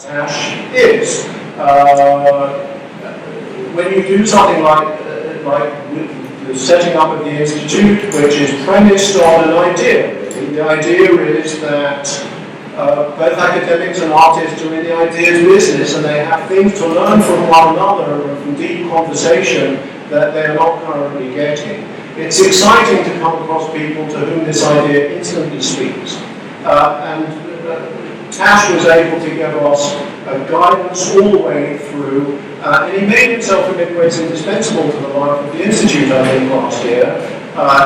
TASH is. When you do something like the setting up of the institute, which is premised on an idea. The idea is that both academics and artists are in the ideas business, and they have things to learn from one another and from deep conversation that they're not currently getting. It's exciting to come across people to whom this idea instantly speaks. TASH was able to give us guidance all the way through, and he made himself in many ways indispensable to the life of the Institute, I think, last year.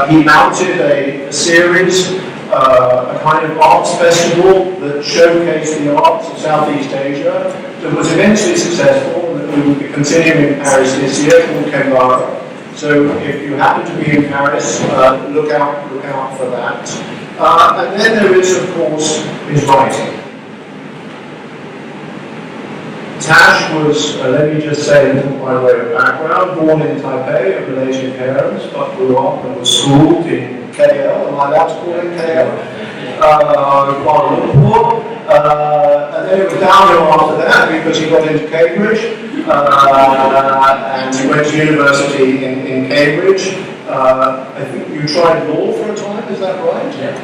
He mounted a series, a kind of arts festival that showcased the arts of Southeast Asia, that was immensely successful, and that we will be continuing in Paris this year, called Kembara. So if you happen to be in Paris, look out for that. And then there is, of course, his writing. TASH was, let me just say a little by way of background, born in Taipei of Malaysian parents, but grew up and was schooled in KL, am I allowed to call it KL? Kuala Lumpur. And then it was downhill after that because he got into Cambridge, and he went to university in Cambridge. I think you tried law for a time, is that right? Yeah.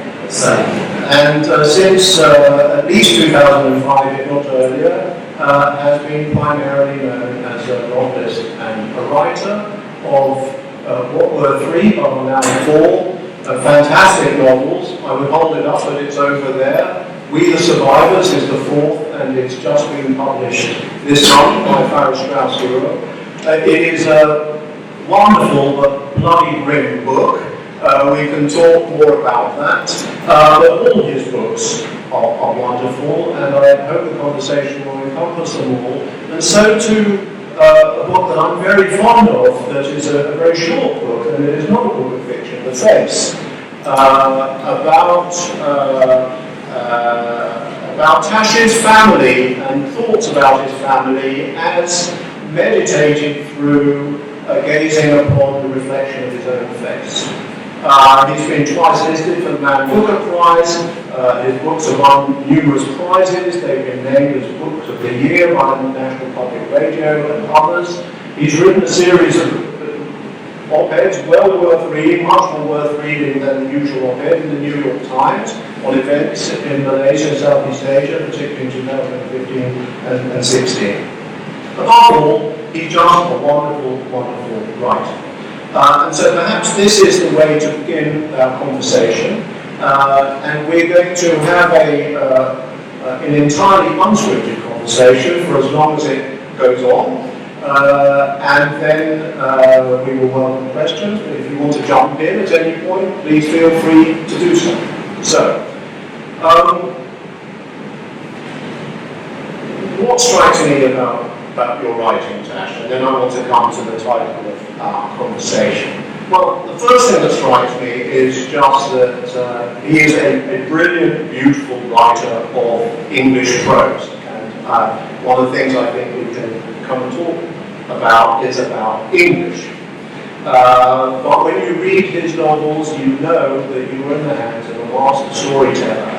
And since at least 2005, if not earlier, has been primarily known as a novelist and a writer of what were 3, but are now 4 fantastic novels. I would hold it up, but it's over there. We the Survivors is the 4th, and it's just been published this month by Farrar Straus Europe. It is a wonderful but bloody grim book. We can talk more about that. But all his books are wonderful, and I hope the conversation will encompass them all. And so too, a book that I'm very fond of, that is a very short book, and it is not a book of fiction, The Face, about Tash's family and thoughts about his family as meditated through gazing upon the reflection of his own face. He's been twice listed for the Man Booker Prize. His books have won numerous prizes. They've been named as Books of the Year by the National Public Radio and others. He's written a series of op-eds well worth reading, much more worth reading than the usual op-ed in the New York Times on events in Malaysia and Southeast Asia, particularly in 2015 and 16. Above all, he's just a wonderful, wonderful writer. And so perhaps this is the way to begin our conversation. And we're going to have an entirely unscripted conversation for as long as it goes on. And then we will welcome questions. But if you want to jump in at any point, please feel free to do so. So, what strikes me about your writing, Tash, and then I want to come to the title of our conversation. Well, the first thing that strikes me is just that he is a brilliant, beautiful writer of English prose. And one of the things I think we can come and talk about is about English. But when you read his novels, you know that you are in the hands of a master storyteller.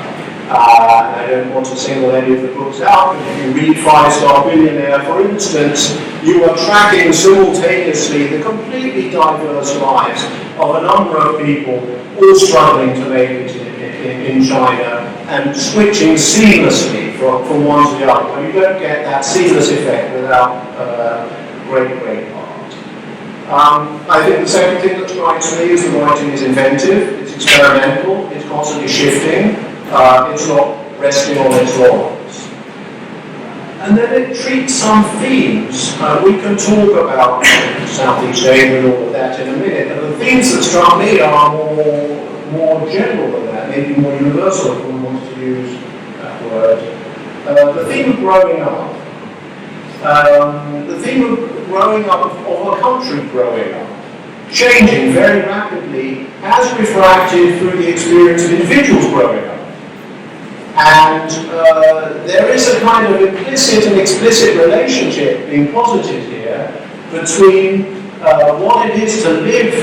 I don't want to single any of the books out, but if you read 5-Star Billionaire, for instance, you are tracking simultaneously the completely diverse lives of a number of people all struggling to make it in China and switching seamlessly from one to the other. You don't get that seamless effect without great art. I think the second thing that strikes me is the writing is inventive, it's experimental, it's constantly shifting. It's not resting on its laurels. And then it treats some themes. We can talk about Southeast Asia and all of that in a minute, but the themes that struck me are more general than that, maybe more universal if one wants to use that word. The theme of growing up. The theme of growing up, of a country growing up, changing very rapidly, as refracted through the experience of individuals growing up. And there is a kind of implicit and explicit relationship being posited here between what it is to live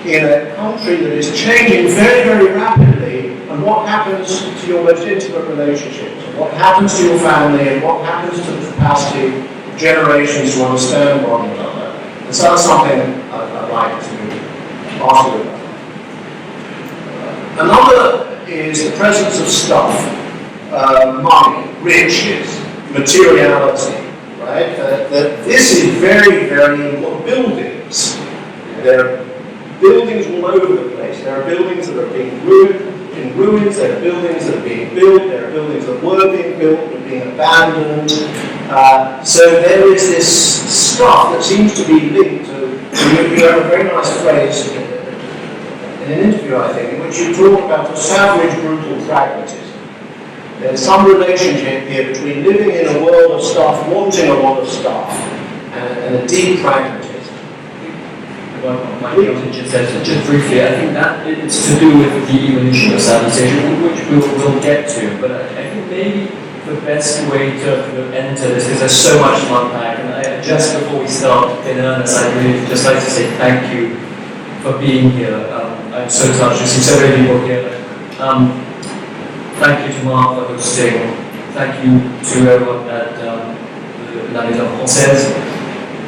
in a country that is changing very, very rapidly and and what happens to your most intimate relationships, and what happens to your family, and what happens to the capacity of generations to understand one another. And so that's something I'd like to ask you about. Another is the presence of stuff, money, riches, materiality, right? That this is very, very important. Buildings. There are buildings all over the place. There are buildings that are being in ruins, there are buildings that are being built, there are buildings that were being built but being abandoned. So there is this stuff that seems to be linked to, you have a very nice phrase in an interview, I think, in which you talk about a savage, brutal pragmatism. There's some relationship here between living in a world of stuff, wanting a lot of stuff, and a deep pragmatism. Just briefly, I think that it's to do with the evolution of civilization, which we'll get to, but I think maybe the best way to enter this, because there's so much to unpack, and just before we start in earnest, I'd really just like to say thank you for being here. I'm so touched to see so many people here. Thank you to Mark for hosting. Thank you to everyone at La Maison Française.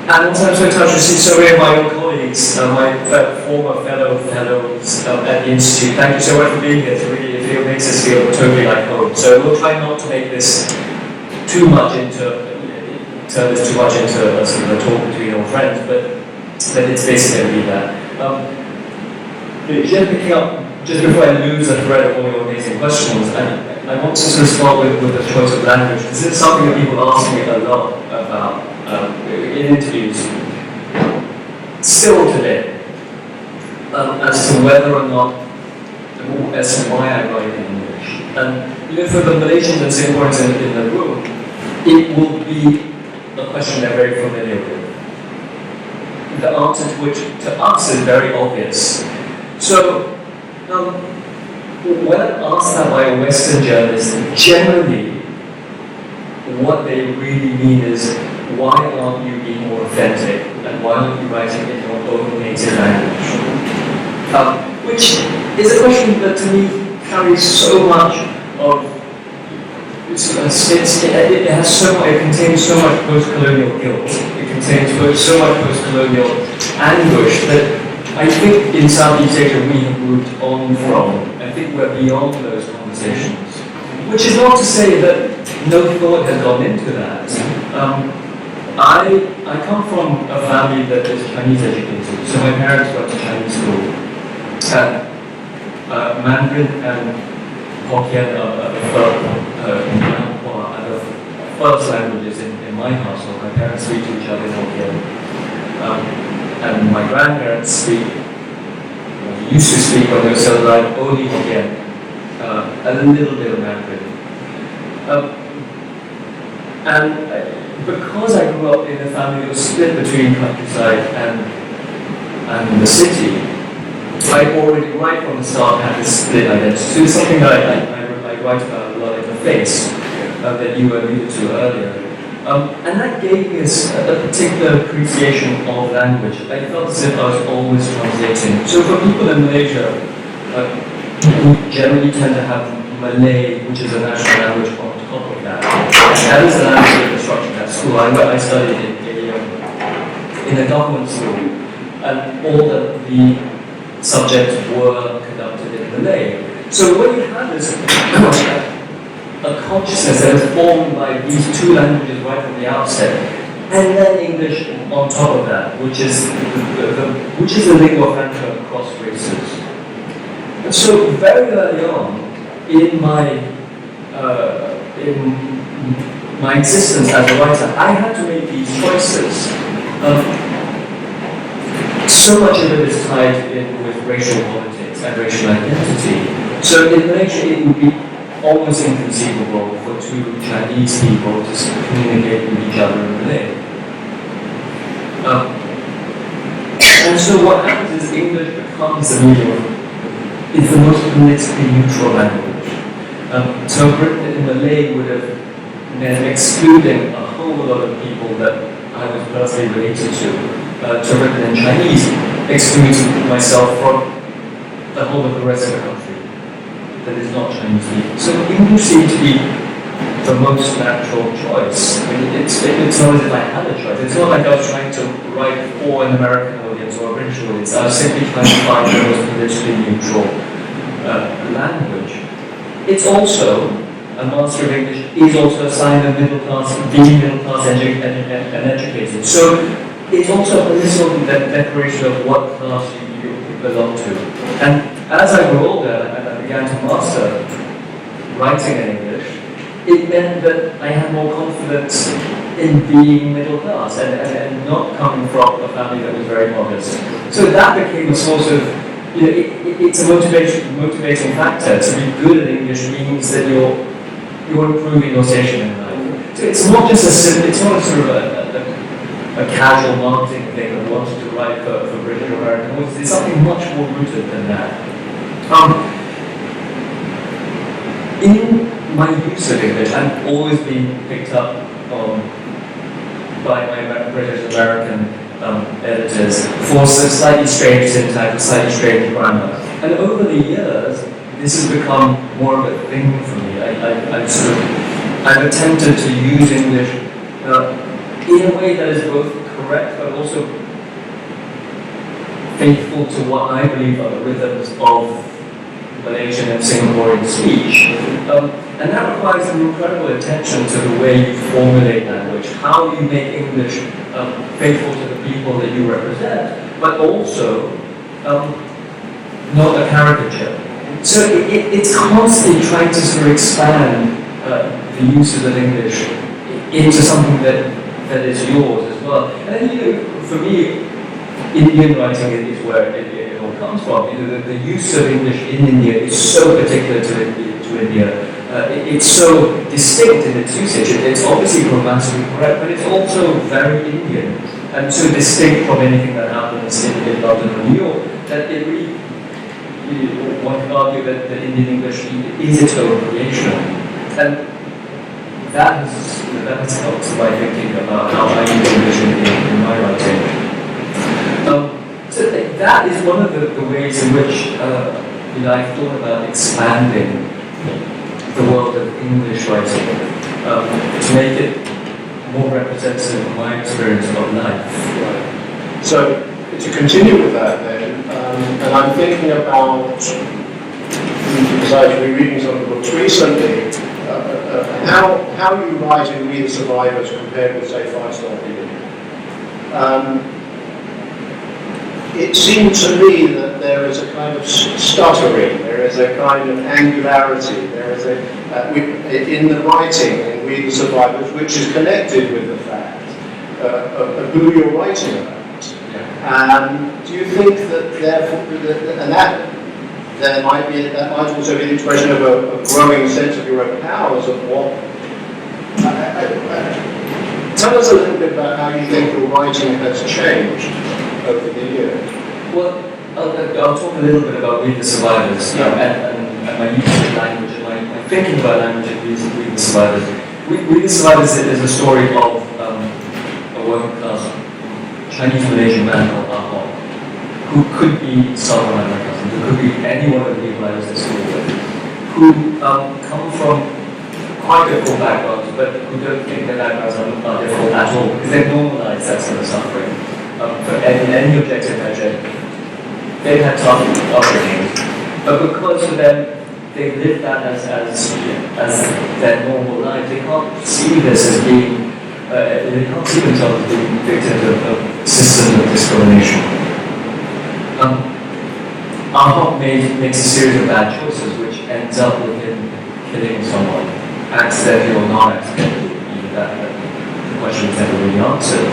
And also I'm so touched to see so many of my old colleagues, my former fellows at the Institute. Thank you so much for being here. It makes us feel totally like home. So we'll try not to make this too much into a sort of a talk between old friends, but it's basically going to be that. Just picking up, just before I lose the thread of all your amazing questions, I want to sort of start with the choice of language. This is something that people ask me a lot about in interviews, still today, as to whether or not, as to why I write in English. And for the Malaysians and Singaporeans in the room, it will be a question they're very familiar with. The answer to which, to us, is very obvious. So, when I'm asked that by a Western journalist, generally, what they really mean is, why aren't you being more authentic? And why aren't you writing in your own native language? Which is a question that to me carries so much of, it contains so much post-colonial guilt. It contains so much post-colonial anguish that I think in Southeast Asia we have moved on from. I think we're beyond those conversations. Which is not to say that no thought has gone into that. I come from a family that is Chinese educated, so my parents went to Chinese school. Mandarin and Hokkien are the first languages in my household. My parents speak to each other in Hokkien. And my grandparents used to speak when they were still alive, only Hokkien, a little bit of Mandarin. And because I grew up in a family that was split between countryside and the city, I already right from the start had this split identity. So it's something that I write about a lot in the face that you alluded to earlier. And that gave me a particular appreciation of language. I felt as if I was always translating. So for people in Malaysia, who generally tend to have Malay, which is a national language, on top of that. That is the language of instruction at school. I studied in a government school, and all the subjects were conducted in Malay. So what you have is a consciousness that is formed by these two languages right from the outset, and then English on top of that, which is the lingua franca across races. And so very early on in my existence as a writer, I had to make these choices. So much of it is tied in with racial politics and racial identity. So in Malaysia, it would be almost inconceivable for two Chinese people to communicate with each other in Malay. And so what happens is English becomes the medium. It's the most politically neutral language. So written in Malay would have meant excluding a whole lot of people that I was personally related to written in Chinese excludes myself from the whole of the rest of the country. that is not Chinese speaking. So English seemed to be the most natural choice. I mean, it's not as if I had a choice. It's not like I was trying to write for an American audience or a British audience. I was simply trying to find the most politically neutral language. It's also, a Master of English is also a sign of middle class, being middle class and educated. So it's also a political declaration of what class you belong to. And as I grew older and I began to master writing in English, it meant that I had more confidence in being middle class and not coming from a family that was very modest. So that became a source of, it's a motivating factor. To be good at English means that you're improving your station in life. So it's not just it's not a sort of a casual marketing thing that wanted to write for British or American audiences. It's something much more rooted than that. In my use of English, I've always been picked up on by my British American editors for some slightly strange syntax, slightly strange grammar. And over the years, this has become more of a thing for me. I've attempted to use English in a way that is both correct but also faithful to what I believe are the rhythms of Malaysian and Singaporean speech. And that requires an incredible attention to the way you formulate language, how you make English faithful to the people that you represent, but also not a caricature. So it's constantly trying to sort of expand the uses of English into something that is yours as well. And then, for me, Indian writing is where it all comes from. The use of English in India is so particular to India. It's so distinct in its usage. It's obviously grammatically correct, but it's also very Indian and so distinct from anything that happens in London or New York that it really, one can argue that Indian English is its own creation. And that has helped my thinking about how I use English in my writing. So that is one of the ways in which I've thought about expanding the world of English writing to make it more representative of my experience of life. Right. So to continue with that then, and I'm thinking about, because I've been reading some of the books recently, how you write in We the Survivors compared with, say, 5-Star Living. It seems to me that there is a kind of stuttering, there is a kind of angularity, there is in the writing in We the Survivors, which is connected with the fact of who you're writing about. Do you think that therefore, and that might also be an expression of a growing sense of your own powers of what? Tell us a little bit about how you think your writing has changed over the years. Well, I'll talk a little bit about We the Survivors and my use of language and my thinking about language in We the Survivors. We the Survivors is a story of a working class Chinese Malaysian man called Ahok, who could be someone like my cousin, who could be any one of the people I was at school with, who come from quite difficult backgrounds, but who don't think their backgrounds are difficult at all, because they've normalized that sort of suffering. In any objective measure, they've had tough upbringing, but because for them, they live that as their normal life. They can't see this as being, they can't see themselves as being victims of systems of discrimination. Ahok makes a series of bad choices, which ends up with him killing someone, accidentally or not accidentally. The question is never really answered.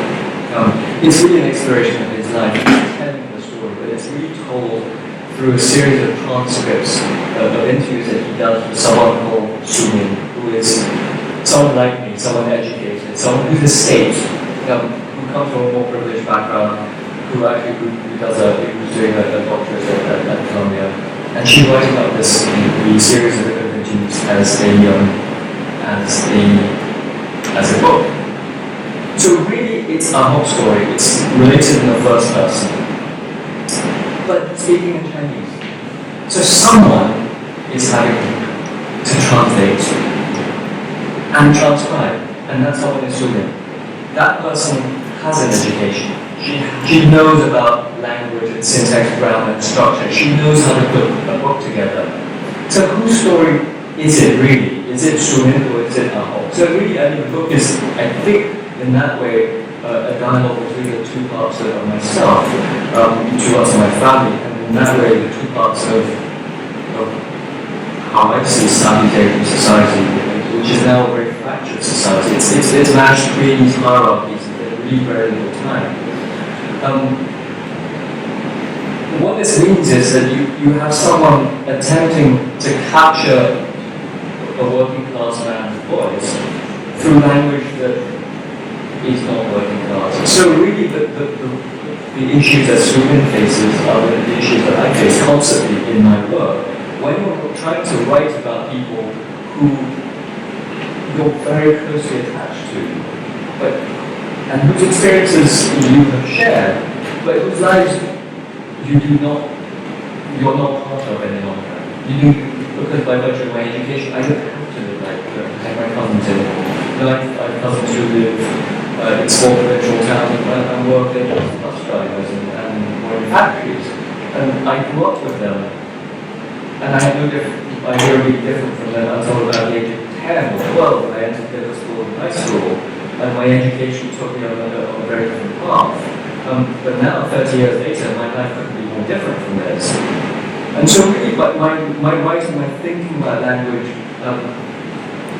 It's really an exploration of his life. It's telling the story, but it's really told through a series of transcripts of interviews that he does with someone called Sumin, who is someone like me, someone educated, someone who's escaped, who comes from a more privileged background, who was doing a doctorate at Columbia, and she's writing about this series of interviews as a book. So really, it's a whole story. It's related in the first person, but speaking in Chinese. So someone is having to translate and transcribe, and that's someone is doing. That person has an education. She knows about language and syntax, grammar, and structure. She knows how to put a book together. So whose story is it really? Is it Shumin or is it Aho? So really, I mean, the book is, I think, in that way, a dialogue between the two parts of myself, two parts of my family, and in that way, the two parts of how I see Southeast Asian society, which is now a very fractured society. It's matched between these hierarchies at really very little time. What this means is that you have someone attempting to capture a working class man's voice through language that is not working class. So really the issues that Subin faces are the issues that I face constantly in my work. When you're trying to write about people who you're very closely attached to, and whose experiences you have shared, but whose lives you're not part of any longer. Because by virtue of my education, I don't have to live like my cousins anymore. I have cousins who live in small provincial towns and work as bus drivers and work in factories. And I grew up with them. And I had no different, I hear really different from them until about the age of 10 or 12 when I entered middle school and high school. And my education took me on a very different path. But now, 30 years later, my life couldn't be more different from theirs. And so really, but my writing, my thinking about language,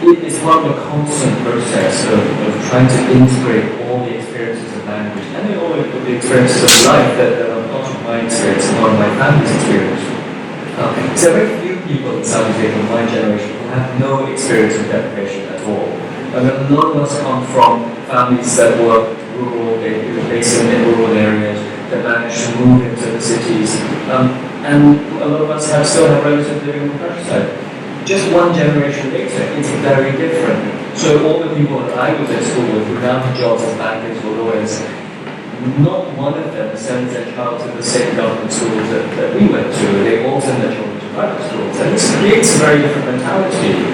it is part of a constant process of trying to integrate all the experiences of language and all of the experiences of life that are part of my experience and part of my family's experience. So very few people in Southeast Asia of my generation who have no experience of deprivation at all. And a lot of us come from families that were rural, they were based in rural areas, that managed to move into the cities. And a lot of us still have relatives living in the countryside. Just one generation later, it's very different. So all the people that I was at school with who now have jobs as bankers or lawyers, not one of them sends their child to the same government schools that we went to. They all send their children to private schools. And this creates a very different mentality.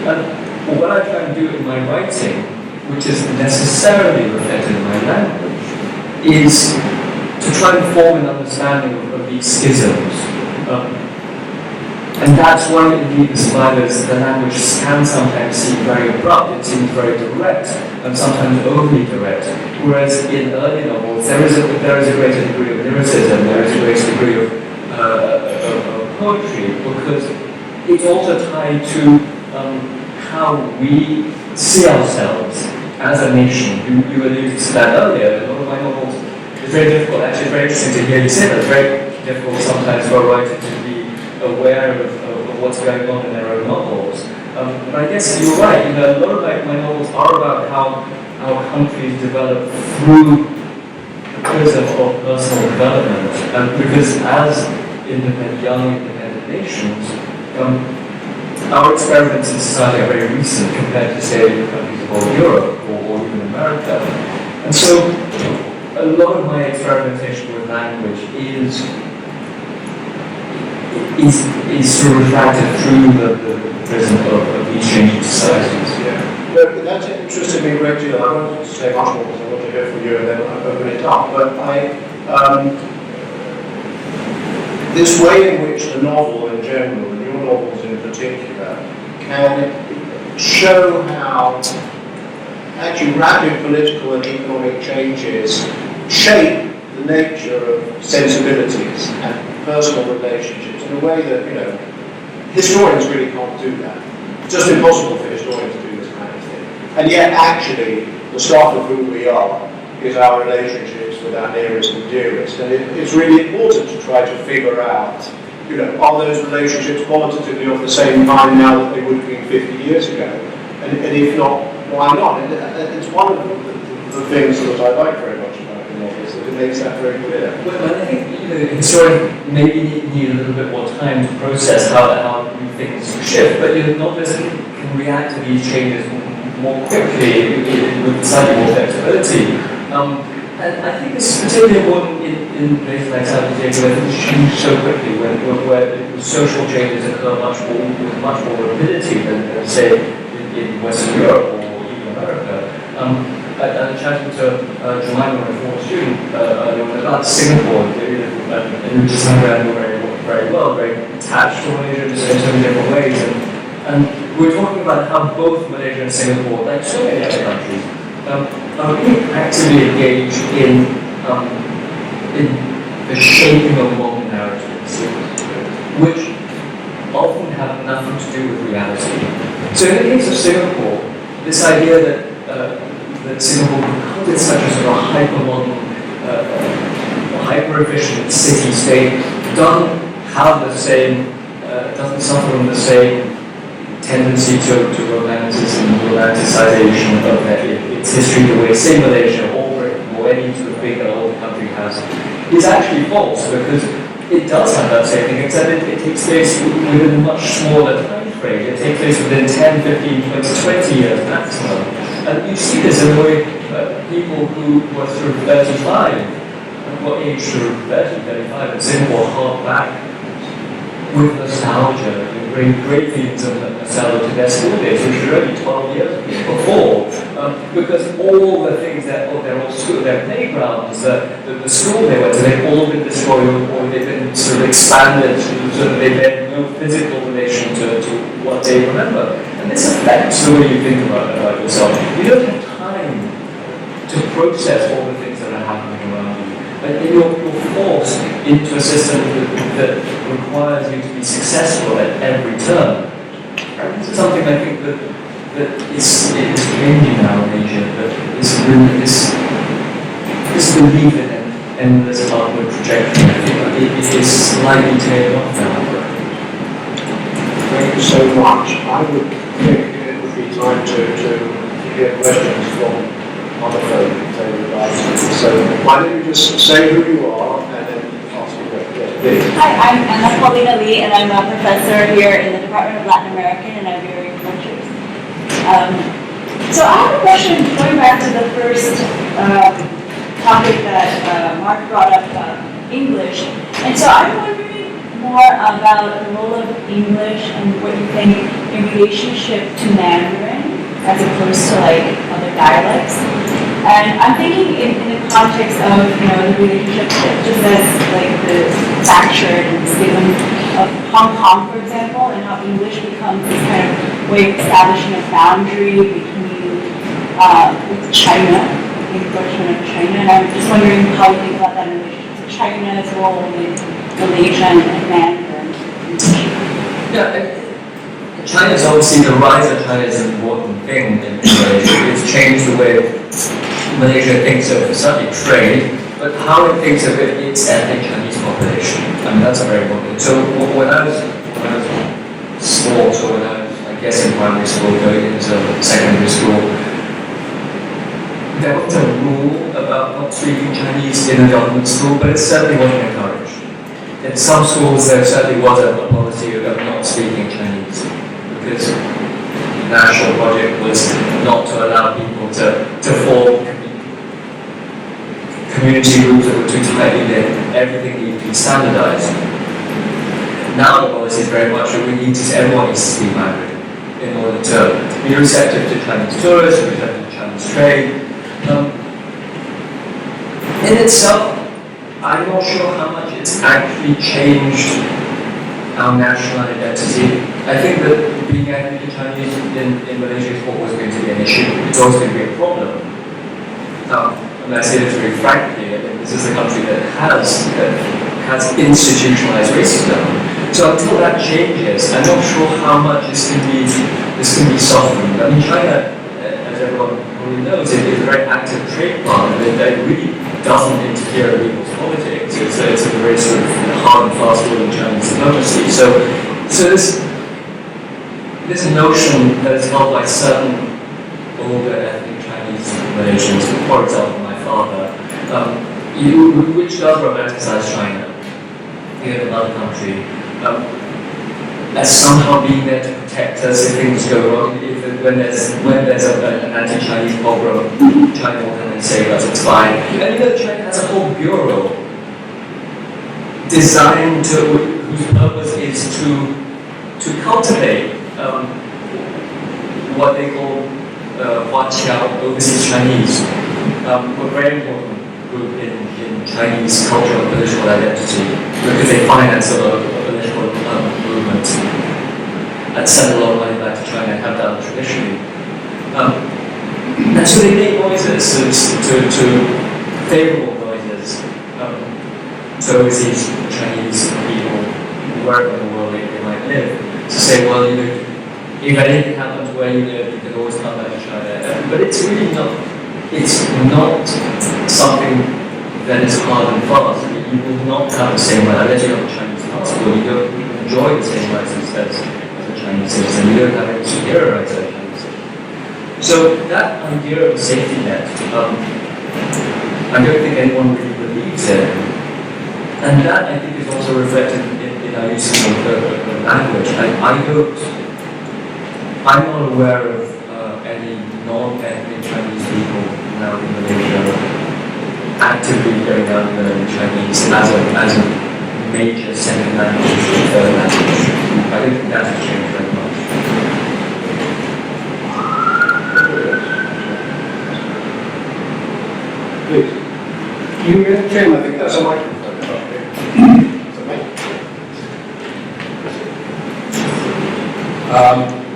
And what I try and do in my writing, which is necessarily reflected in my language, is to try and form an understanding of these schisms. And that's why indeed the language can sometimes seem very abrupt, it seems very direct, and sometimes overly direct. Whereas in early novels, there is a greater degree of lyricism, there is a greater degree of poetry, because it's also tied to how we see ourselves as a nation. You alluded to that earlier. A lot of my novels, it's very difficult, actually it's very interesting to hear you say that. It's very difficult sometimes for a writer to be aware of what's going on in their own novels. But I guess you're right, a lot of my novels are about how our countries develop through the prism of personal development. Because as young independent nations, our experiments in society are very recent compared to, say, the countries of old Europe or even America. And so a lot of my experimentation with language is sort of refracted through the prism of these changing societies. Yeah. But that interested me a great deal. I wanted to say much more because I want to hear from you and then I'll open it up. But this way in which the novel in general, and your novels in particular, can show how actually rapid political and economic changes shape the nature of sensibilities and personal relationships in a way that, historians really can't do that. It's just impossible for historians to do this kind of thing. And yet, actually, the stuff of who we are is our relationships with our nearest and dearest. And it's really important to try to figure out, are those relationships qualitatively of the same kind now that they would have been 50 years ago? And if not, why not? And it's one of the things that I like very much about the novel, is that it makes that very clear. Well, I think historians maybe need a little bit more time to process how things shift, but novelists can react to these changes more quickly with slightly more flexibility. And I think this is particularly important in places like Southeast Asia where things change so quickly, where social changes occur with much more rapidity than say, in Western Europe or even America. I chatted to Jemima, a former student, about Singapore, and we just know very well, very attached to Malaysia in so many different ways. And we're talking about how both Malaysia and Singapore, like so many other countries, are really actively engaged in the shaping of modern narratives, which often have nothing to do with reality. So in the case of Singapore, this idea that Singapore, because it's such a sort of hyper-modern, hyper-efficient city-state, doesn't have the same, doesn't suffer from the same tendency to romanticization of its history the way, say, Malaysia or Britain or any sort of bigger older country has, is actually false, because it does have that same thing, except it takes place within a much smaller time frame. It takes place within 10, 15, 20 years maximum. And you see this in the way people who were sort of 35, were aged sort of 30, 35 in Singapore, hark back with nostalgia, great feelings of nostalgia to their school days, which were only 12 years before, because all the things their playgrounds, the school they went to, they've all been destroyed or they've been sort of expanded so that they had no physical relation to what they remember. And this affects the way you think about yourself. You don't have time to process all the things that are happening around you. But you're forced into a system that requires you to be successful at every turn. And this is something I think that is changing now in Asia, but this belief in an endless upward trajectory, I think it is slightly tailing off now. Thank you so much. I would think it would be time to hear questions from on the phone if they would like to. So why don't you just say who you are and then ask your question. Hi, I'm Anna Paulina Lee, and I'm a professor here in the Department of Latin American and Iberian Cultures. So I have a question going back to the first topic that Mark brought up, English. And so I'm wondering more about the role of English and what you think in relationship to Mandarin as opposed to like other dialects. And I'm thinking in the context of, the relationship just as like the fractured and stigma of Hong Kong, for example, and how English becomes this kind of way of establishing a boundary between with China, the encroachment of China. And I'm just wondering how you think about that in relation to China's role in Malaysia and Mandarin. Yeah. China's obviously, the rise of China is an important thing in Malaysia. It's changed the way Malaysia thinks of certainly trade, but how it thinks of its ethnic Chinese population. I mean, that's a very important thing. So when I was small, so when I was, I guess, in primary school, going into secondary school, there was a rule about not speaking Chinese in a government school, but it certainly wasn't encouraged. In some schools, there certainly was a policy of not speaking Chinese, because the national project was not to allow people to form community groups that were too tightly knit. Everything needed to be standardized. Now the policy is very much that everyone needs to speak Mandarin in order to be receptive to Chinese tourists, receptive to Chinese trade. In itself, I'm not sure how much it's actually changed our national identity. I think that being ethnically Chinese in Malaysia is always going to be an issue. It's always going to be a problem. And I say this very frankly, I mean, this is a country that has institutionalized racism. So until that changes, I'm not sure how much this can be softened. I mean, China, as everyone probably knows, is a very active trade partner that really doesn't interfere in people's politics. It's a very sort of hard and fast rule in Chinese diplomacy. So this notion that is held by certain older ethnic Chinese Malaysians, for example, my father, which does romanticize China in another country, as somehow being there to protect us if things go wrong, if when there's an anti-Chinese pogrom, China will come and say that it's fine. And China has a whole bureau designed whose purpose is to cultivate what they call Huaqiao, overseas Chinese, a very important group in Chinese cultural and political identity, because they finance a lot of political movement and send a lot of money back to China and have done traditionally. And so they make noises to favorable noises to overseas Chinese people, wherever in the world they might live, to say, well, if anything happens where you live, you can always come back to China. But it's really not something that is hard and fast. You will not have the same right, unless you have a Chinese passport, you don't enjoy the same rights as a Chinese citizen, you don't have any superior rights as a Chinese citizen. So that idea of a safety net, I don't think anyone really believes in. And that, I think, is also reflected in our use of the language. I'm not aware of any non-ethnic Chinese people now in Malaysia actively going out and learning Chinese as a major second language or third language. I don't think that has changed very much. Please. You mentioned, I think that's a microphone.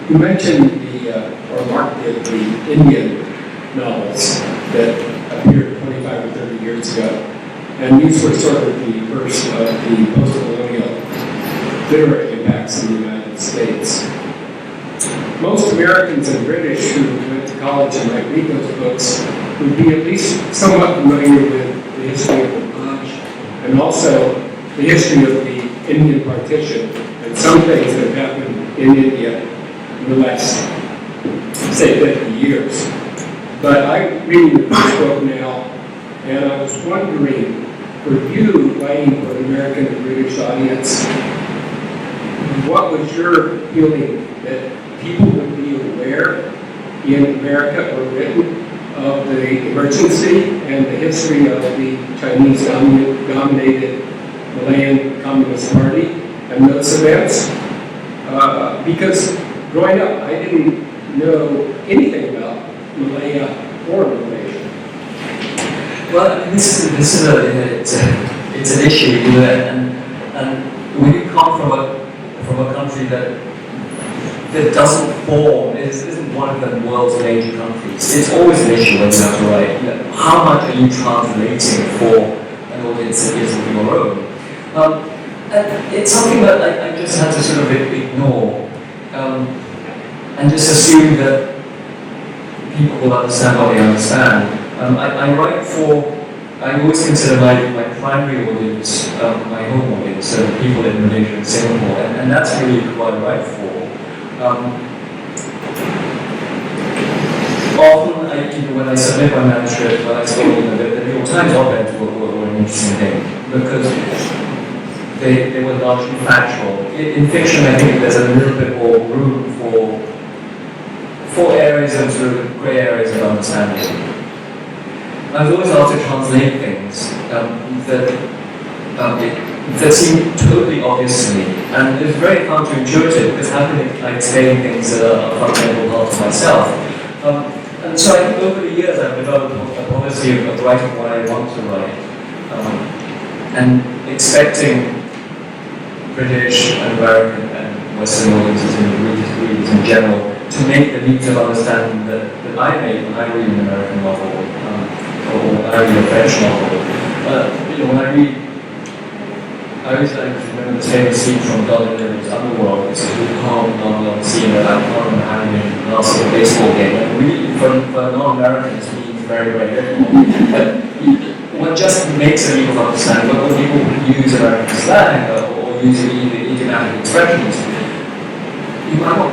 You mentioned or marketed the Indian novels that appeared 25 or 30 years ago, and these were sort of the first of the post-colonial literary impacts in the United States. Most Americans and British who went to college and might read those books would be at least somewhat familiar with the history of the TASH and also the history of the Indian partition and some things that have happened in India in the last, say, 50 years. But I'm reading the first book now, and I was wondering, for you writing for an American and British audience, what was your feeling that people would be aware in America or Britain of the emergency and the history of the Chinese-dominated Malayan Communist Party and those events? Because growing up, I didn't know anything about Malaya or Malaysia. Well, I mean, it's an issue, and when you come from a country that doesn't form, isn't one of the world's major countries, it's always an issue when you have to write. How much are you translating for an audience that isn't your own? And it's something that I just had to sort of ignore and just assume that people will understand what they understand. I always consider my primary audience my home audience, so people in Malaysia and Singapore, and that's really who I write for. Often, when I submit my manuscript, when I told the New York Times op-eds were an interesting thing, because they were largely factual. In fiction, I think there's a little bit more room for areas of sort of grey areas of understanding. I was always asked to translate things that seemed totally obvious to me, and it was very counterintuitive because how can I explain things that are a fundamental part of myself? And so I think over the years I've developed a policy of writing what I want to write, and expecting British and American and Western audiences and readers in general to make the leaps of understanding that I made when I read an American novel or when I read a French novel. When I read, I always remember the famous scene from Don Leary's Underworld. It's a really calm, non-long scene about Conor having lost a baseball game. And really, for non-Americans, it means very, very little. But what just makes a leap of understanding, when people use American slang or use idiomatic expressions, you might not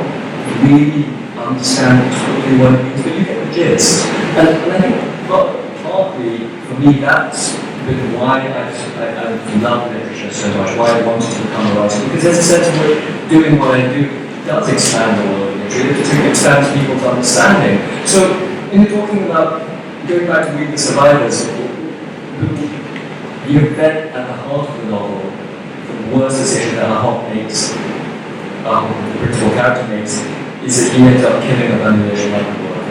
really understand totally what it means, but you get the gist. And I think partly, for me, that's been why I love literature so much, why I wanted to become a writer, because there's a sense of doing what I do does expand the world of literature. bigotry, to expand people's understanding. So, in talking about, going back to Meet the Survivors, the event at the heart of the novel, the worst decision that Ahok makes, the principal character makes, is that he ends up killing a Bangladeshi migrant worker.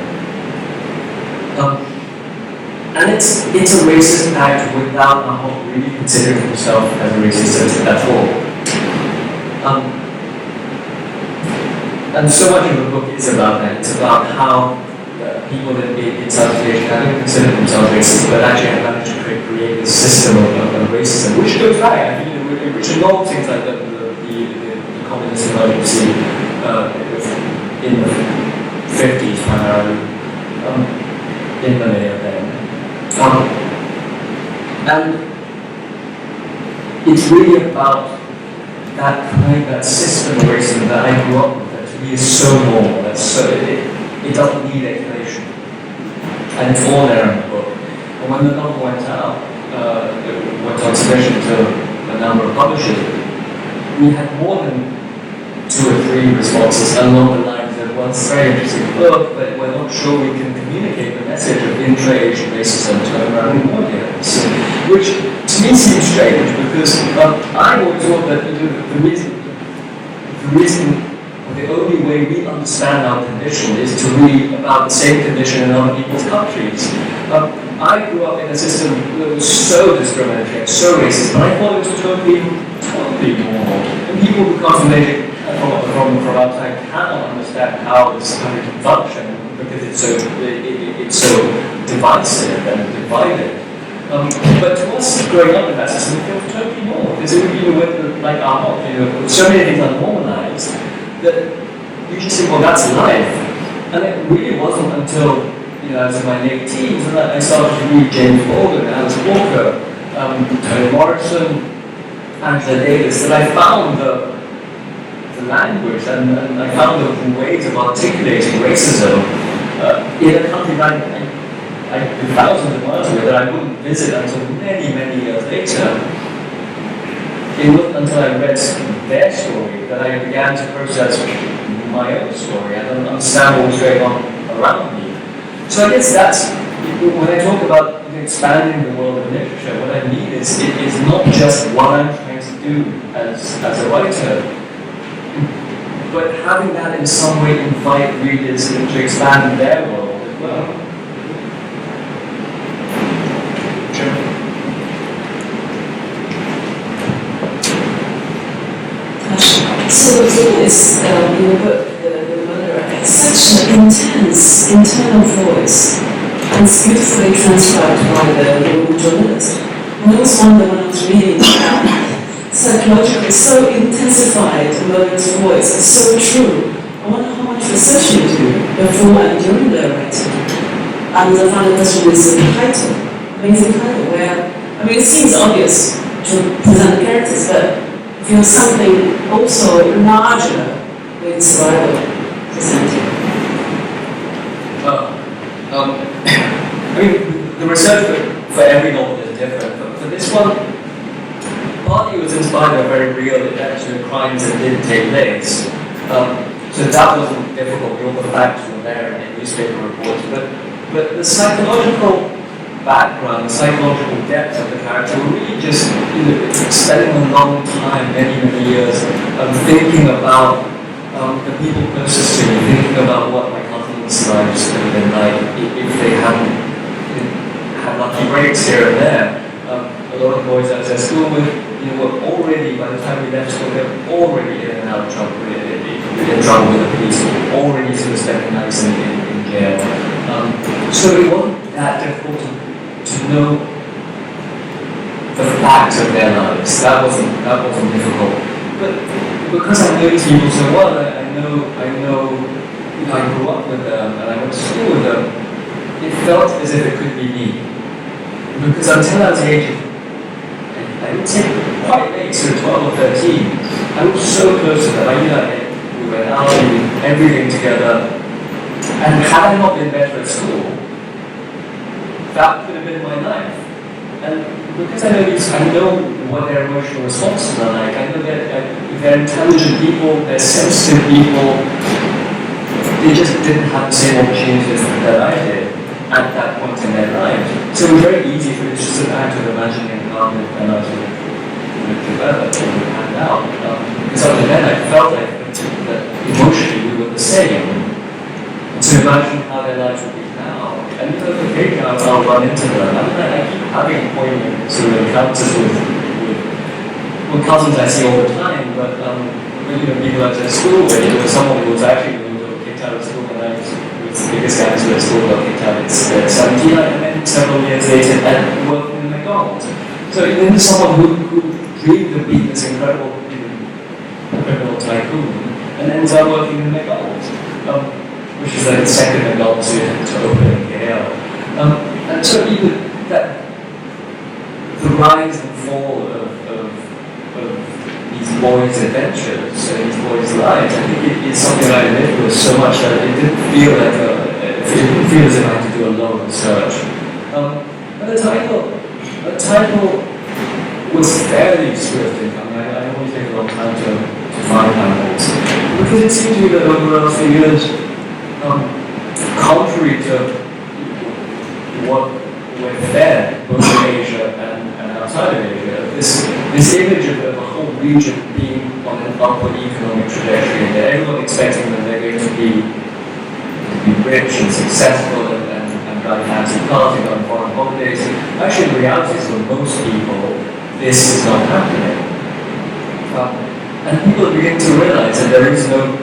And it's a racist act without Ahok really considering himself as a racist at all. And so much of the book is about that. It's about how people in Southeast Asia haven't considered themselves racist, but actually have managed to create this system of racism, which goes back, I mean, which involves things like the communist emergency in the 50s primarily, in Malaya then. And it's really about that system of racism that I grew up with, that to me is so normal, that it doesn't need explanation. And it's all there in the book. And when the novel went out, went on submission to a number of publishers, we had more than 2 or 3 responses along the lines of, well, it's a very interesting book, but we're not sure we can communicate the message of intra-Asian racism to an American audience. Which to me seems strange, because I always thought that the only way we understand our condition is to read about the same condition in other people's countries. I grew up in a system that was so discriminatory and so racist, and I thought it was totally normal. And people who come from outside cannot understand how this country can function because it's so divisive and divided. But to us, growing up in that system, it feels totally normal. Because like our so many things are normalized that you just think, well, that's life. And it really wasn't until I was in my late teens and I started to read James Baldwin, Alice Walker, Toni Morrison, Angela Davis, that I found the language and I found the ways of articulating racism in a country that I did thousands of miles away that I wouldn't visit until many, many years later. It wasn't until I read their story that I began to process my own story and understand what was going on around me. So I guess that's, when I talk about expanding the world of literature, what I mean is it is not just what I'm trying to do as a writer, but having that in some way invite readers to expand their world as well. So the thing is, in the book, the murderer has such an intense internal voice, and it's beautifully transcribed by the woman journalist. And I always wonder when I was reading psychologically, so intensified the murderer's voice, it's so true. I wonder how much research you do before and during the writing. And the final question is the title, amazing title, where, I mean, it seems obvious to present the characters, but if you have something also larger with survival presented. I mean, the research for every novel is different, but for this one, partly it was inspired by very real actual crimes that didn't take place. So that wasn't difficult, all the facts were there in newspaper reports, but the psychological background, the psychological depth of the character were really just spending a long time, many, many years, thinking about the people closest to me, thinking about what my cousins' lives could have been like if they hadn't had lucky breaks here and there. A lot of boys I was at school with, were already, by the time we left school, they were already in and out of trouble, in trouble with the police, already sort of spending nights in jail. So it wasn't that difficult to know the facts of their lives. That wasn't difficult. But because I know these people so well, I grew up with them and I went to school with them, it felt as if it could be me. Because until I was the age of, I would say quite late, so 12 or 13, I was so close to them. We went out, we did everything together. And had I not been better at school, that could have been my life. And because I know what their emotional responses are like. I know that they're intelligent people, they're sensitive people, they just didn't have the same opportunities that I did at that point in their lives. So it was very easy for it just an act of imagining how and I would develop or would hand out. Because other than that, I felt like that emotionally we were the same. And to imagine how their lives would be now. And even the big guys, I'll run into them. I mean, I keep having poignant sort of encounters with cousins I see all the time, but people at school, where there was someone who was actually kicked out of school when I was the biggest guys who at school got kicked out at 17, and then several years later and working in McDonald's. So then there's someone who dreamed of being this incredible criminal tycoon and ends up working in McDonald's, which is like the second McDonald's to open in KL. And so even that, the rise and fall of these boys' adventures and these boys' lives, I think it's something I lived with so much that it didn't feel like it didn't feel as if I had to do a lot of research. And the title was fairly swift in coming. I always take a long time to find titles because it seemed to me that over the last few years, contrary to what we're fed both in Asia and outside of Asia, this image of a whole region being on an upward economic trajectory, and everyone expecting that they're going to be rich and successful and drive fancy cars and go on foreign holidays. Actually, the reality is for most people, this is not happening. And people are beginning to realize that there is no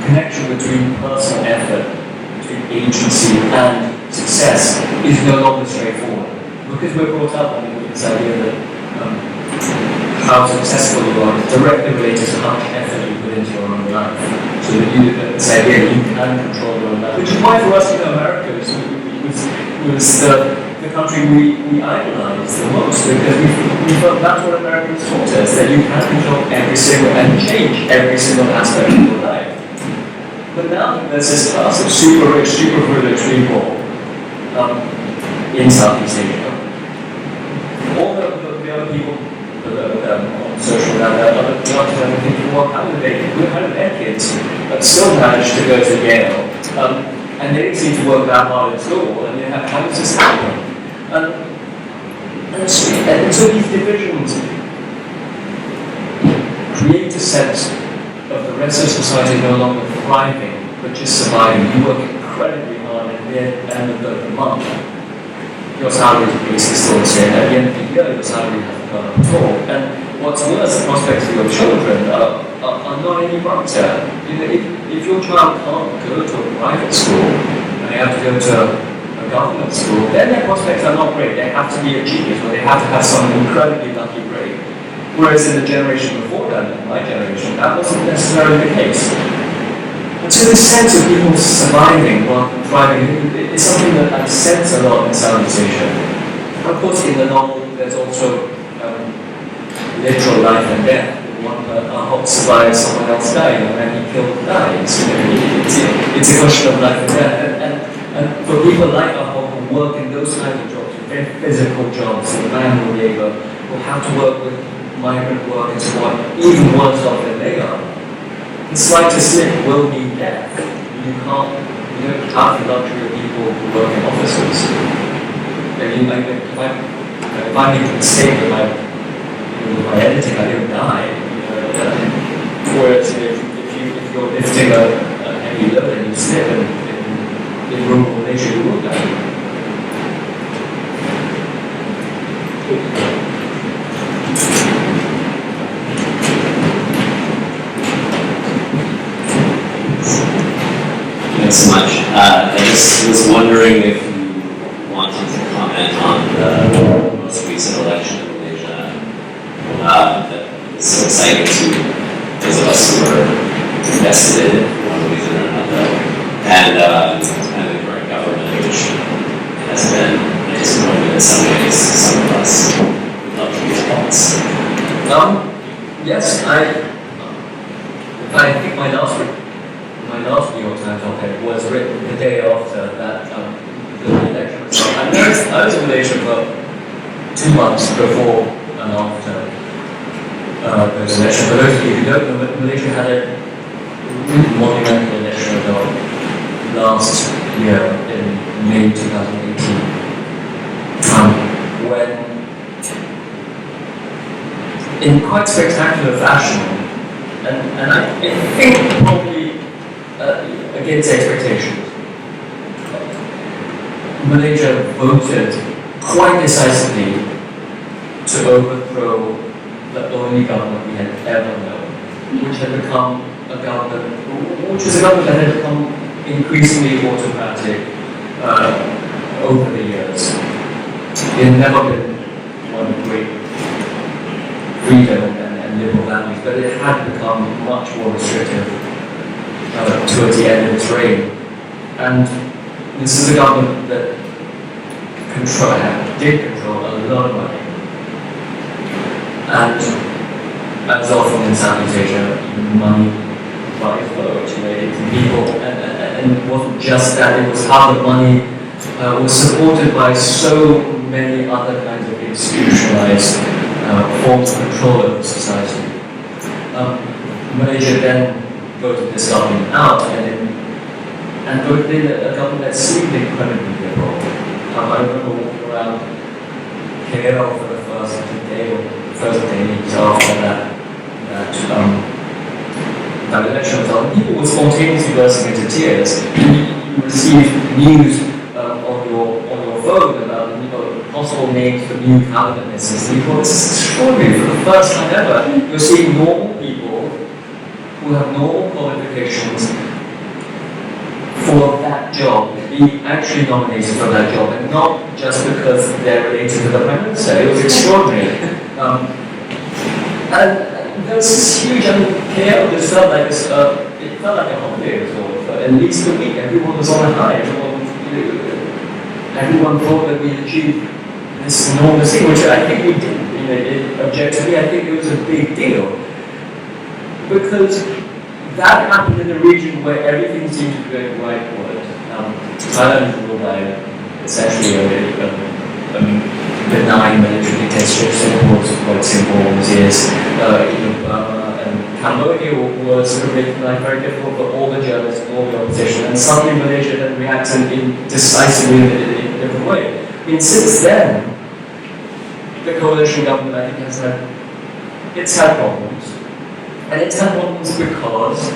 connection between personal effort, between agency and success is no longer straightforward. Because we're brought up with this idea that how successful you are is directly related to how much effort you put into your own life. So that this idea that you can control your own life. Which is why for us, America was the country we idolized the most, because we felt that's what Americans taught us, that you can control every single and change every single aspect of your life. But now there's this class of super rich, super privileged people in Southeast Asia. All the other people on social media, other thinking, well, how do their kids still manage to go to Yale? And they didn't seem to work that hard in school, and how does this happen? And so these divisions create a sense of the rest of society no longer thriving, but just surviving. You work incredibly hard, and at the end of the month, your salary is basically still the same. At the end of the year, your salary hasn't gone up at all. And what's worse, the prospects for your children are not any brighter. If your child can't go to a private school, and they have to go to a government school, then their prospects are not great. They have to be a genius, or they have to have some incredibly lucky break. Whereas in the generation before that, in my generation, that wasn't necessarily the case. And so this sense of people surviving while thriving is something that I sense a lot in Southeast Asia. Of course, in the novel, there's also literal life and death. A hop survives, someone else died, and then he killed dies. It's a question of life and death. And for people like Ahok who work in those kinds of jobs, very physical jobs, the manual labor, who have to work with migrant workers who are even worse off than they are, the slightest slip will mean death. You don't have the luxury of people who work in offices. If I make a mistake with my editing, I don't die. Whereas if you're lifting a heavy load and you slip in rural nature, you will die. Thanks so much. I just was wondering if you wanted to comment on the most recent election in Malaysia. That is so exciting to those of us who are invested in one reason or another. And the current government, which has been a disappointment in some ways, some of us would love to hear thoughts. Yes, I think my last New York Times op-ed was written the day after that the election was on. I was in Malaysia for 2 months before and after those elections. For those of you who don't know, Malaysia had a really monumental election election result last year in May 2018, when, in quite spectacular fashion, and I think probably against expectations, Malaysia voted quite decisively to overthrow the only government we had ever known, which had become a government, which was a government that had become increasingly autocratic over the years. It had never been one of great freedom and liberal values, but it had become much more restrictive towards the end of its reign. And this is a government that did control a lot of money. And as often in Southeast Asia, money flowed to people, and it wasn't just that, it was how the money was supported by so many other kinds of institutionalized forms of control over society. Malaysia then voted this government out and voted in a government that seemed incredibly liberal. I remember walking around KL for the first day after that election result, and people were spontaneously bursting into tears. You received news on your phone about possible names for new cabinet ministers. And you thought, this is extraordinary. For the first time ever, you're seeing normal people who have normal qualifications for that job be actually nominated for that job, and not just because they're related to the Prime Minister. It was extraordinary. And there was this huge, KL just felt like this, it felt like a holiday resort for at least a week. Everyone was on a high. Everyone thought that we achieved this enormous thing, which I think we did. Objectively, I think it was a big deal. Because that happened in a region where everything seemed to be going rightward. Thailand is ruled by essentially a benign military dictatorship. Singapore was quite simple as is. Burma and Cambodia were sort of making life very difficult for all the journalists and all the opposition. And suddenly Malaysia then reacted decisively in a different way. I mean, since then, the coalition government, I think, it's had problems. And it's had problems because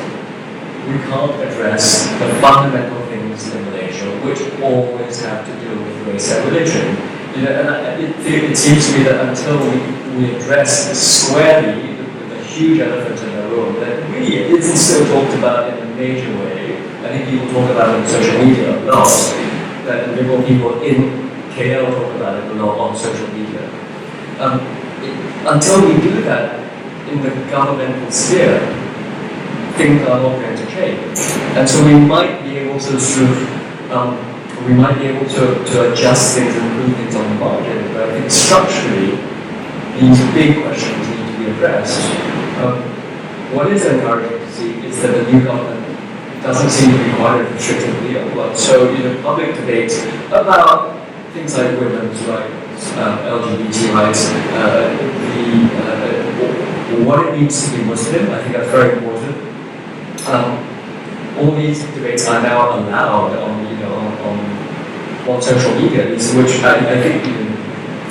we can't address the fundamental things in Malaysia, which always have to do with race and religion. It seems to me that until we address squarely the huge elephant in the room that really isn't still talked about in a major way. I think people talk about it on social media a lot. That liberal people in KL talk about it a lot on social media. Until we do that in the governmental sphere, things are not going to change. And so we might be able to to adjust things and improve things on the margin, but I think structurally, these big questions need to be addressed. What is encouraging to see is that the new government doesn't seem to be quite as restrictively outlooked. So, public debates about things like women's rights, LGBT rights, what it means to be Muslim, I think that's very important. All these debates are now allowed on social media, which I think even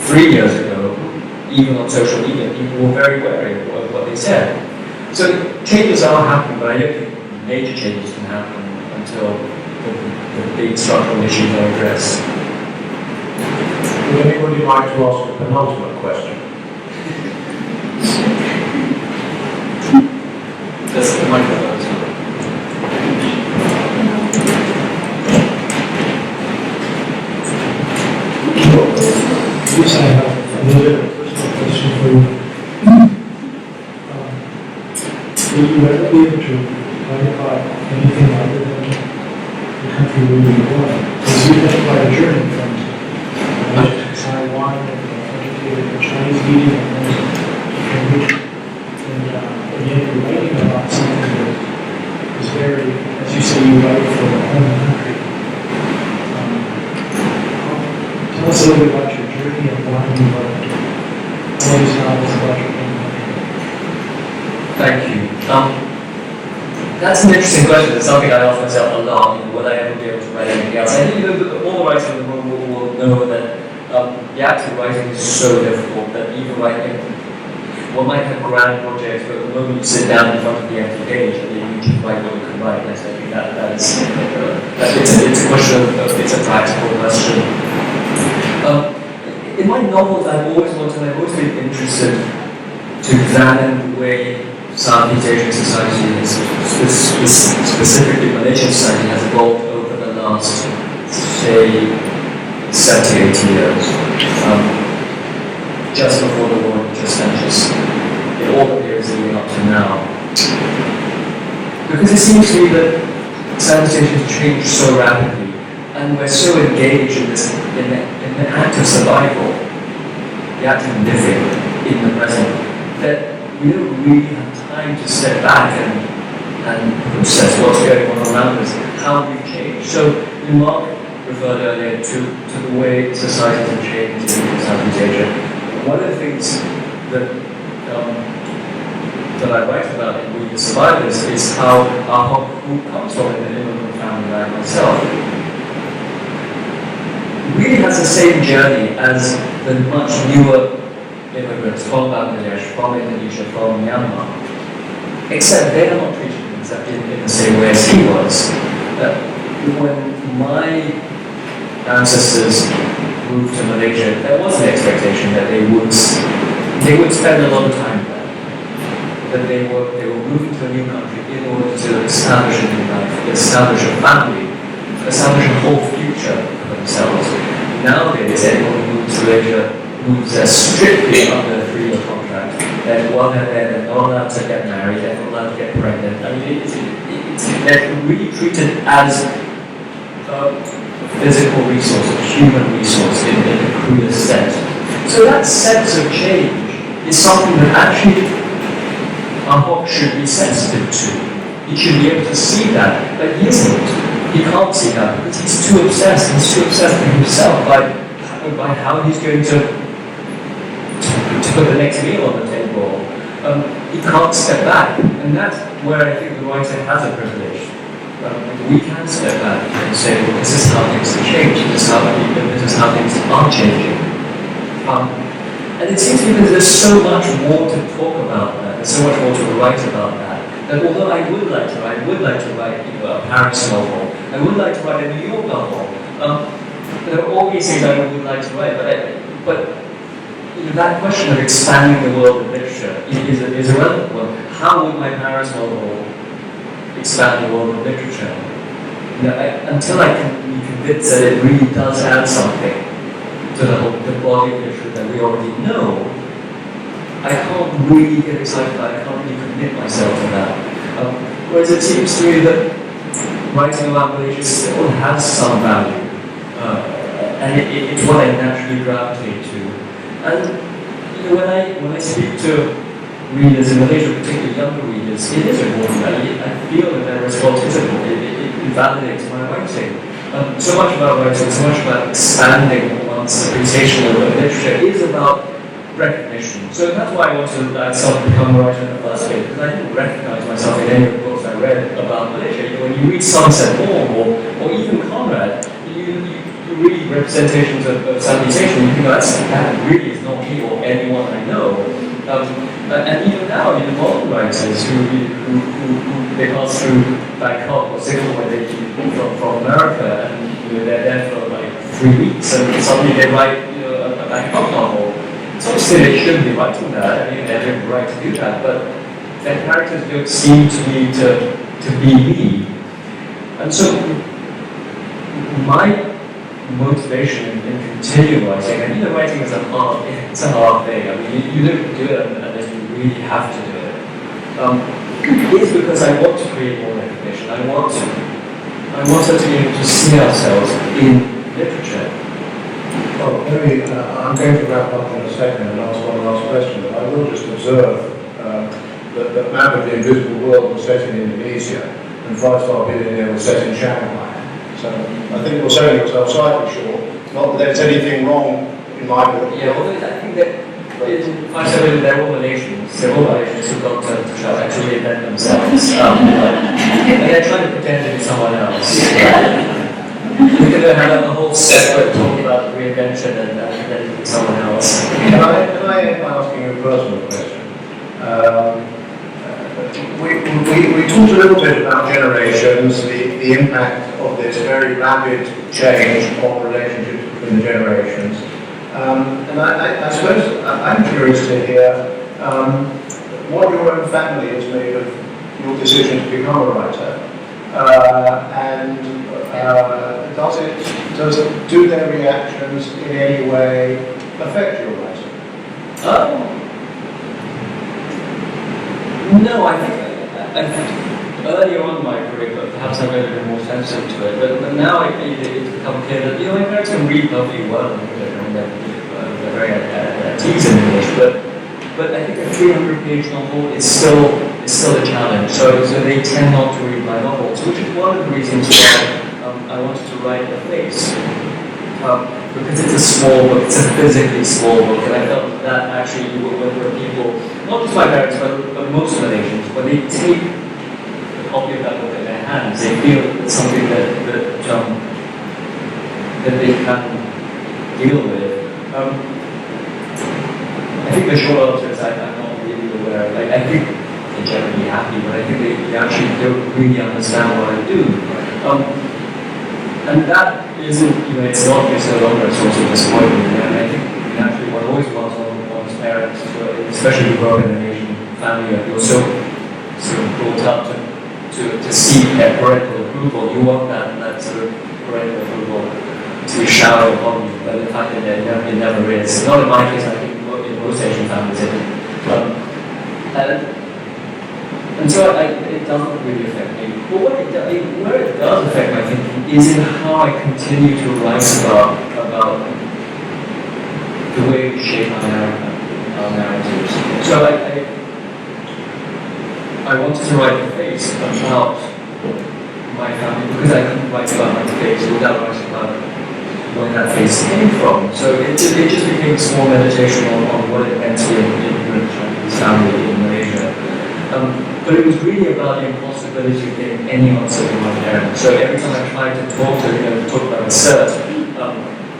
3 years ago, even on social media, people were very wary of what they said. So changes are happening, but I don't think major changes can happen until the big structural issues are addressed. Would anybody like to ask a penultimate question? That's the microphone. Yes, I have a little bit of a personal question for you. Will you ever be able to write about anything other than the country where you were born? Because you had quite a journey from Taiwan and educated in Chinese media and English. And yet you're writing about something that is very, as you say, you write for the home country. Tell us a little bit about your journey and why you wrote all these novels about your home country. Thank you. That's an interesting question. It's something I ask myself a lot. Will I ever be able to write anything else? I think all the writers in the room will know that the act of writing is so difficult that even writing, one might have grand projects, but the moment you sit down in front of the empty page and you just write what you can write, I think it's a question it's a practical question. In my novels, I've always been interested to examine the way Southeast Asian society, specifically Malaysian society, has evolved over the last, say, 70, 80 years. Just before the war, just finishes. In all the periods leading up to now. Because it seems to me that Southeast Asia has changed so rapidly, and we're so engaged in the act of survival, the act of living in the present, that we don't really have time to step back and process what's going on around us, how we've changed. So, Mark referred earlier to the way societies have changed in Southeast Asia. One of the things that I write about in We the Survivors is how who comes from an immigrant family like myself, really has the same journey as the much newer immigrants from Bangladesh, from Indonesia, from Myanmar, except they are not treated in the same way as he was. When my ancestors moved to Malaysia, there was an expectation that they would spend a lot of time there, that they were moving to a new country in order to establish a new life, establish a family, establish a whole future for themselves. Nowadays, anyone who moves to Malaysia moves there strictly under a 3-year contract. They're not allowed to get married, they're not allowed to get pregnant. I mean, they're really treated as physical resource, a human resource in the crudest sense. So that sense of change is something that actually Ahok should be sensitive to. He should be able to see that, but he isn't. He can't see that because he's too obsessed. He's too obsessed with himself by how he's going to put the next meal on the table. He can't step back, and that's where I think the writer has a privilege. We can step back and say, well, this is how things have changed, this is how things are changing. And it seems to me that there's so much more to talk about that, there's so much more to write about that although I would like to write a Paris novel, I would like to write a New York novel. There are all these things I would like to write, but that question of expanding the world of literature is a relevant one. How would my Paris novel expand the world of literature? Until I can be convinced that it really does add something to the body of literature that we already know, I can't really get excited about it, I can't really commit myself to that. Whereas it seems to me that writing about Malaysia still has some value, and it's what I naturally gravitate to. And when I speak to readers in Malaysia, particularly younger readers, it is important. I feel that their response is important. It validates my writing. So much about writing, so much about expanding one's appreciation of literature is about recognition. So that's why I wanted to become a writer in the first place, because I didn't recognize myself in any of the books I read about Malaysia. When you read Somerset Maugham or even Conrad, you read representations of Southeast Asia, and you think, that really is not me or anyone I know. And even now, modern writers who they pass through Bangkok or Singapore, when they from America, and they're there for like 3 weeks, and suddenly they write a Bangkok novel. So obviously they shouldn't be writing that. I mean, they have the right to do that, but their characters don't seem to me to be me. And so my motivation in continuing writing, and writing is a hard thing. I mean, you don't do it unless you really have to do it. Is because I want to create more recognition. I want us to be able to see ourselves in literature. Well, maybe I'm going to wrap up in a second and ask one last question, but I will just observe that Map of the Invisible World was set in Indonesia and 5-Star Billionaire was set in Shanghai. So I think you're selling yourself slightly short. Not that there's anything wrong in my book. Yeah, although I think that if I said they're all Malaysians, who got to try to reinvent themselves. And they're trying to pretend to be someone else. We could have a whole separate talk about reinvention and pretending to be someone else. Can I end by asking you a personal question? We talked a little bit about generations, the impact of this very rapid change on relationships between the generations. And I suppose I'm curious to hear what your own family has made of your decision to become a writer. Do their reactions in any way affect your writing? No, I think earlier on in my career, but perhaps I read a bit more sensitive to it. But now it's become clear that my parents can read perfectly well, and they're very at ease in English. But I think a 300-page novel is still a challenge. So they tend not to read my novels, which is one of the reasons why I wanted to write A Face. Because it's a small book, it's a physically small book, and I felt that actually when people, not just my parents, but most Malaysians, when they take a copy of that book in their hands, they feel it's something that they can deal with. I think the short answer is I'm not really aware. I think they're generally happy, but I think they actually don't really understand what I do. And that isn't, it's not just no longer a source of disappointment. And I think naturally one always wants one's parents, especially if you grow up in an Asian family, you're so sort of brought up to seek that parental approval. You want that sort of parental approval to shower upon you, but the fact that it never is. Not in my case, I think in most Asian families it is. And so it doesn't really affect me. But where it does affect my thinking is in how I continue to write about the way we shape our narratives. So I wanted to write A Face about my family because I couldn't write about my face without writing about where that face came from. So it just became a small meditation on what it meant to be in Chinese family in Malaysia. But it was really about the impossibility of getting any answer from my parents. So every time I tried to talk about research,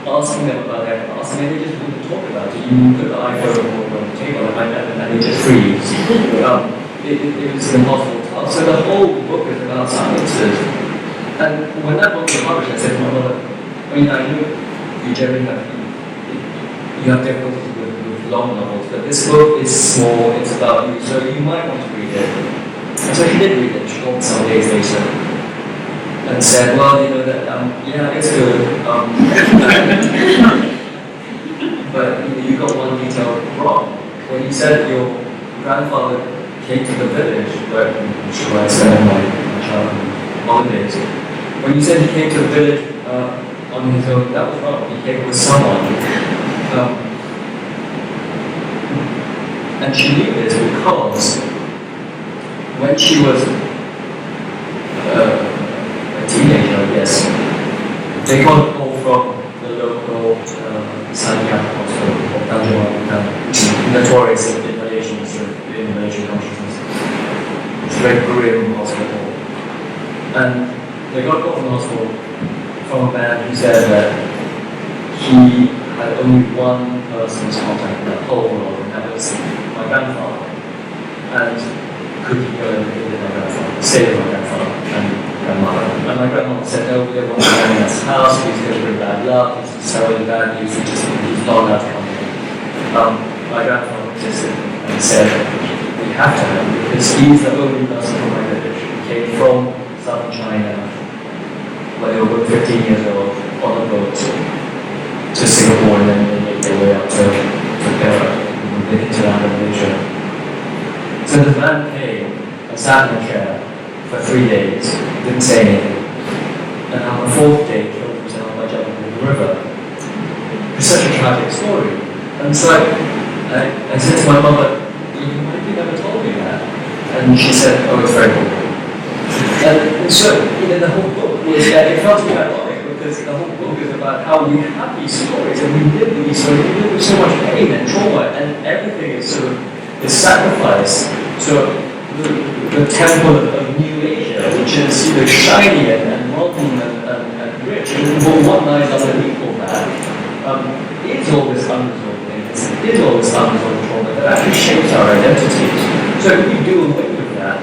asking them about their past, they just wouldn't talk about it. You put the iPhone on the table and they just freeze. It was an impossible task. So the whole book is about silences. And when that book was published, I said to my mother, I know you generally have difficulties with long novels, but this book is small, it's about you, so you might want to read it. And so she did read it. She called me some days later and said, well, yeah, it's good. But you got one detail wrong. When you said your grandfather came to the village, where I spent my childhood holidays, when you said he came to the village on his own, that was wrong. He came with someone. And she knew this because when she was a teenager, I guess, they got a call from the local Sanyang hospital, or Tanjung, notorious in Malaysian consciousness. It's a very grim hospital. And they got a call from the hospital from a man who said that he had only one person's contact in the whole world, and that was my grandfather. And could he go and visit my grandfather, stay with my grandfather and grandmother? And my grandmother said, no, we don't want to go in his house, he's going to bring bad luck, he's terribly bad news, he's not allowed to come here. My grandfather insisted and said, we have to have him because he's the only person from my village. He came from southern China when they were 15 years old on a boat to Singapore, and then they made their way up to Perak, the hinterland of Malaysia. So the man came and sat in a chair for 3 days, didn't say anything, and on the 4th day killed himself by jumping in the river. It's such a tragic story. And so I said to my mother, why have you never told me that? And she said, oh, it's very cool. And so, the whole book was, it felt to be ironic because the whole book is about how we have these stories and we live be so lived with so much pain and trauma, and everything is sort of is sacrificed. So the temple of New Asia, which is shiny and modern and rich, and what lies underneath all that, is all this unresolved things, is all this unresolved trauma that actually shapes our identities. So if we do away with that,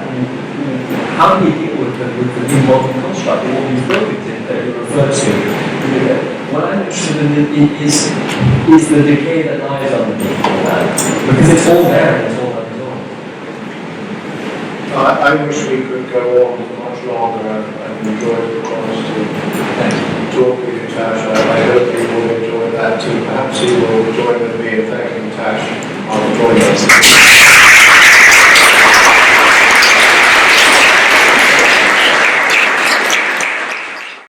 how do you deal with the new modern construct, all these buildings that you refer to? What I'm interested in is the decay that lies underneath all that, because it's all there and it's all unresolved. I wish we could go on much longer and enjoy the chance to talk with you, Tash. I hope you will enjoy that too. Perhaps you will join with me. Thank